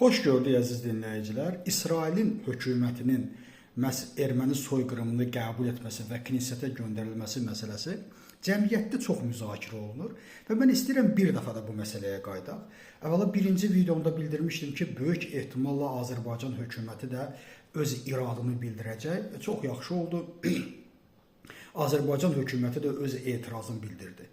Xoş gördük əziz dinləyicilər. İsrailin hökumətinin məhz erməni soyqırımını qəbul etməsi və knessetə göndərilməsi məsələsi cəmiyyətdə çox müzakirə olunur və mən istəyirəm bir dəfə də bu məsələyə qayıdaq. Əvvəla birinci videomda bildirmişdim ki, böyük ehtimalla Azərbaycan hökuməti də öz iradını bildirəcək. Çox yaxşı oldu. Azərbaycan hökuməti də öz etirazını bildirdi.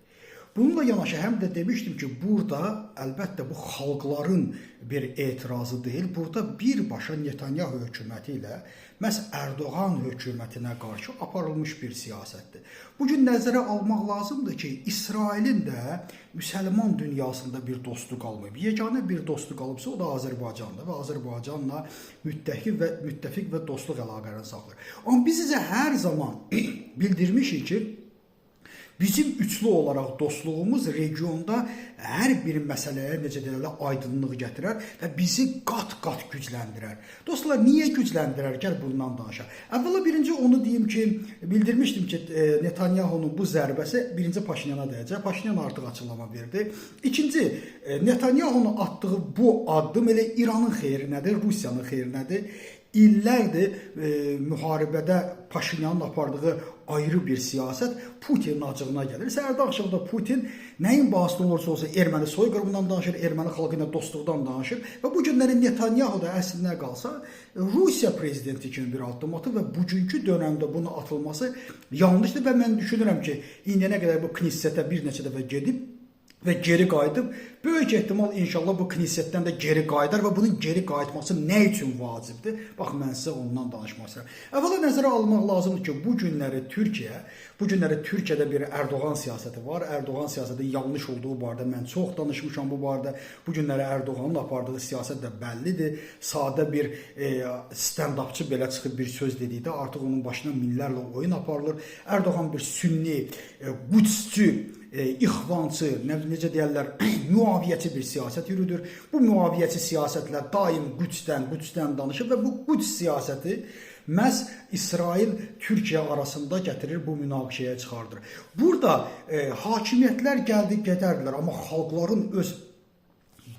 Bununla yanaşı həm də demişdim ki, burada əlbəttə bu xalqların bir etirazı deyil. Burada birbaşa Netanyahu hökuməti ilə məhz Erdoğan hökumətinə qarşı aparılmış bir siyasətdir. Bugün nəzərə almaq lazımdır ki, İsrailin də müsəlman dünyasında bir dostu qalmayıb. Yeganə bir dostu qalıbsa o da Azərbaycandır və Azərbaycanla müttəfiq və dostluq əlaqələrini saxlayır. Amma biz sizə hər zaman bildirmişik ki, bizim üçlü olaraq dostluğumuz regionda hər bir məsələyə necə deyirlər, aydınlıq gətirər və bizi qat-qat gücləndirər. Dostlar, niyə gücləndirər? Gəl bundan danışaq. Əvvəla birinci onu deyim ki, bildirmişdim ki, Netanyahunun bu zərbəsi birinci Paşinyana dəyəcək. Paşinyan artıq açıqlama verdi. İkinci, Netanyahunun atdığı bu addım elə İranın xeyrinədir, Rusiyanın xeyrinədir. İllərdir müharibədə Paşinyanın apardığı ayrı bir siyasət Putinin acığına gəlir. Səhərdə axşamda Putin nəyin bahasına olursa olsa erməni soyqırımından danışır, erməni xalqı ilə dostluqdan danışır və bu günləri Netanyahu da əslinə qalsa Rusiya prezidenti kimi bir addım atır və bugünkü dönəmdə bunu atılması yanlışdır və mən düşünürəm ki, indiyənə qədər bu knessetə bir neçə dəfə gedib və geri qayıdıb, böyük ehtimal inşallah bu knessetdən də geri qayıdar və bunun geri qayıtması nə üçün vacibdir? Bax, mən sizə ondan danışmaq istəyirəm. Əvvəla nəzərə almaq lazımdır ki, bu günləri Türkiyədə bir Erdoğan siyasəti var. Erdoğan siyasəti yanlış olduğu barədə mən çox danışmışam bu barədə. Bu günləri Erdoğanın apardığı siyasət də bəllidir. Sadə bir stand-upçı belə çıxıb bir söz dedikdə artıq onun başına minlərlə oyun aparılır. Erdoğan bir sünni, qüdsçü, ixvançı, necə deyərlər, müaviyyəti bir siyasət yürüdür. Bu müaviyyəti siyasətlər daim qüdsdən danışır və bu qüds siyasəti məhz İsrail-Türkiyə arasında gətirir, bu münaqişəyə çıxardır. Burada hakimiyyətlər gəldi, gedərdilər, amma xalqların öz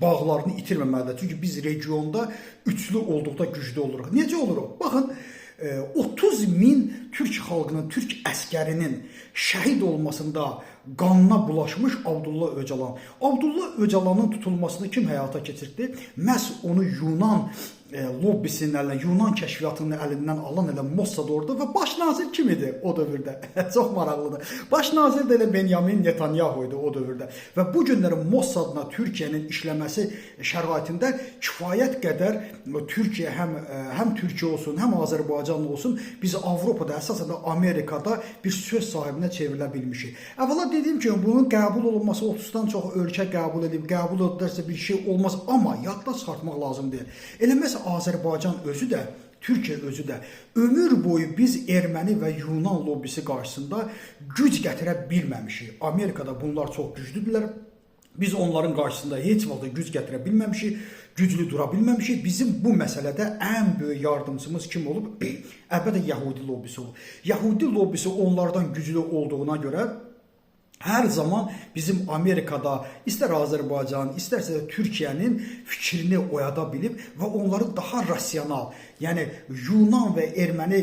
bağlarını itirməməlidir. Çünki biz regionda üçlü olduqda güclü oluruq. Necə oluruq? Baxın, 30 min Türk xalqının, Türk əskərinin şəhid olmasında qanına bulaşmış Abdullah Öcalan. Abdullah Öcalanın tutulmasını kim həyata keçirdi? Məhz onu Yunan lobbisinin əlindən, Yunan kəşfiyyatının əlindən alan elə Mossad orada və baş nazir kim idi o dövrdə? Çox maraqlıdır. Baş nazir də elə Benyamin Netanyahu idi o dövrdə. Və bu günləri Mossadla Türkiyənin işləməsi şəraitində kifayət qədər Türkiyə həm Türkiyə olsun, həm Azərbaycan olsun, biz Avropada, əsasən də Amerikada bir söz sahibinə çevrilə bilmişik. Əvvəla dediyim kimi, bunun qəbul olunması 30-dan çox ölkə qəbul edib, qəbul edilərsə bir şey olmaz, amma yadda çıxartmaq lazım deyil. Elə məsələn Azərbaycan özü də, Türkiyə özü də ömür boyu biz erməni və Yunan lobbisi qarşısında güc gətirə bilməmişik. Amerikada bunlar çox güclüdürlər. Biz onların qarşısında heç vaxt güc gətirə bilməmişik, güclü dura bilməmişik. Bizim bu məsələdə ən böyük yardımcımız kim olub? Əlbəttə Yəhudi lobbisi olub. Yəhudi lobbisi onlardan güclü olduğuna görə hər zaman bizim Amerikada, istər Azərbaycan, istərsə Türkiyənin fikrini oyada bilib və onları daha rasional, yəni Yunan və erməni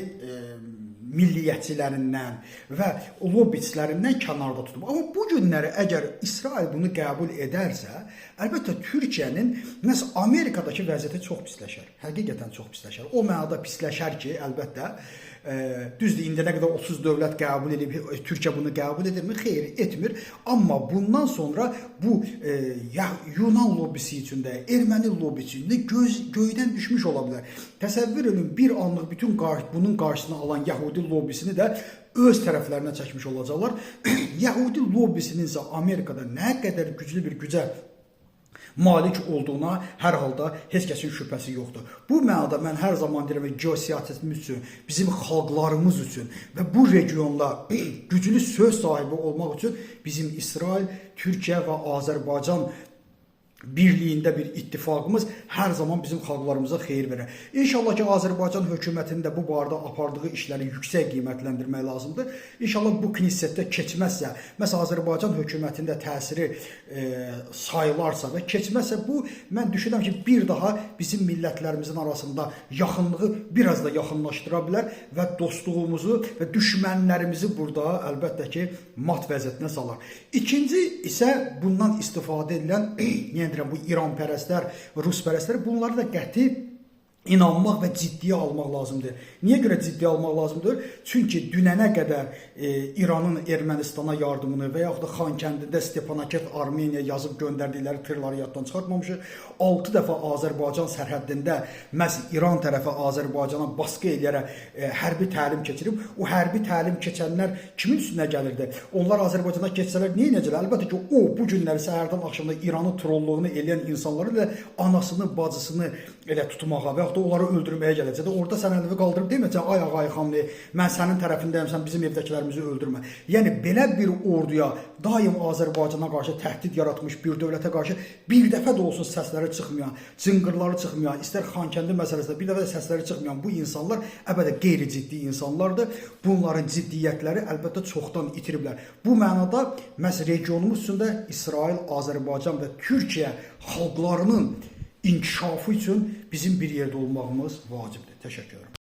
milliyyətçilərindən və lobbistlərindən kənarda tutub. Amma bu günləri əgər İsrail bunu qəbul edərsə, əlbəttə Türkiyənin məhz Amerikadakı vəziyyəti çox pisləşər. Həqiqətən çox pisləşər. O mənada pisləşər ki, əlbəttə, düzdür, indiyənə qədər 30 dövlət qəbul edib, Türkiyə bunu qəbul edirmi? Xeyr, etmir. Amma bundan sonra bu Yunan lobbisi üçün də, erməni lobbisi üçün də göydən düşmüş ola bilər. Təsəvvür edin, bir anlıq bütün bunun qarşısını alan Yəhudi lobbisini də öz tərəflərinə çəkmiş olacaqlar. Yəhudi lobbisinin isə Amerikada nə qədər güclü bir gücə malik olduğuna hər halda heç kəsin şübhəsi yoxdur. Bu mənada mən hər zaman deyirəm, geosiyasətimiz üçün, bizim xalqlarımız üçün və bu regionda güclü söz sahibi olmaq üçün bizim İsrail, Türkiyə və Azərbaycan birliyində bir ittifaqımız hər zaman bizim xalqlarımıza xeyir verər. İnşallah ki, Azərbaycan hökumətinin də bu barədə apardığı işləri yüksək qiymətləndirmək lazımdır. İnşallah bu knissetdə keçməzsə, məsələn Azərbaycan hökumətinin də təsiri sayılarsa və keçməzsə, bu mən düşünürəm ki, bir daha bizim millətlərimizin arasında yaxınlığı biraz da yaxınlaşdıra bilər və dostluğumuzu və düşmənlərimizi burada əlbəttə ki, mat vəziyyətinə salar. İkinci isə bundan istifadə edilən bu İranpərəstlər, Ruspərəstlər, bunları da qəti inanmaq və ciddiyə almaq lazımdır. Niyə görə ciddiyə almaq lazımdır? Çünki dünənə qədər İranın Ermənistana yardımını və yaxud da Xankəndində Stepanakert Armeniya yazıb göndərdikləri tırları yaddan çıxartmamışıq. 6 dəfə Azərbaycan sərhəddində məhz İran tərəfi Azərbaycana baskı edərək hərbi təlim keçirib. O hərbi təlim keçənlər kimin üstünə gəlirdi? Onlar Azərbaycana keçsələr nə edəcəklər? Əlbəttə ki, o bu günləri səhərdən axşamda İranın trolluğunu eləyən insanları ilə anasını, bacısını elə tutmağa və yaxud da onları öldürməyə gələcək. Orada sən əlini qaldırıb deməyəcək, ay ağay xanlı, mən sənin tərəfindəyəm, sən bizim evdəkilərimizi öldürmə. Yəni belə bir orduya daim Azərbaycana qarşı təhdid yaratmış bir dövlətə qarşı bir dəfə də olsun səsləri çıxmayan, cınqırları çıxmayan, istər Xankəndi məsələsində bir dəfə də səsləri çıxmayan bu insanlar əlbəttə qeyri-ciddi insanlardır. Bunların ciddiyyətləri əlbəttə çoxdan itiriblər. Bu mənada məhz regionumuz üçün də İsrail, Azərbaycan və Türkiyə xalqlarının inkişafı üçün bizim bir yerdə olmağımız vacibdir. Təşəkkür ederim.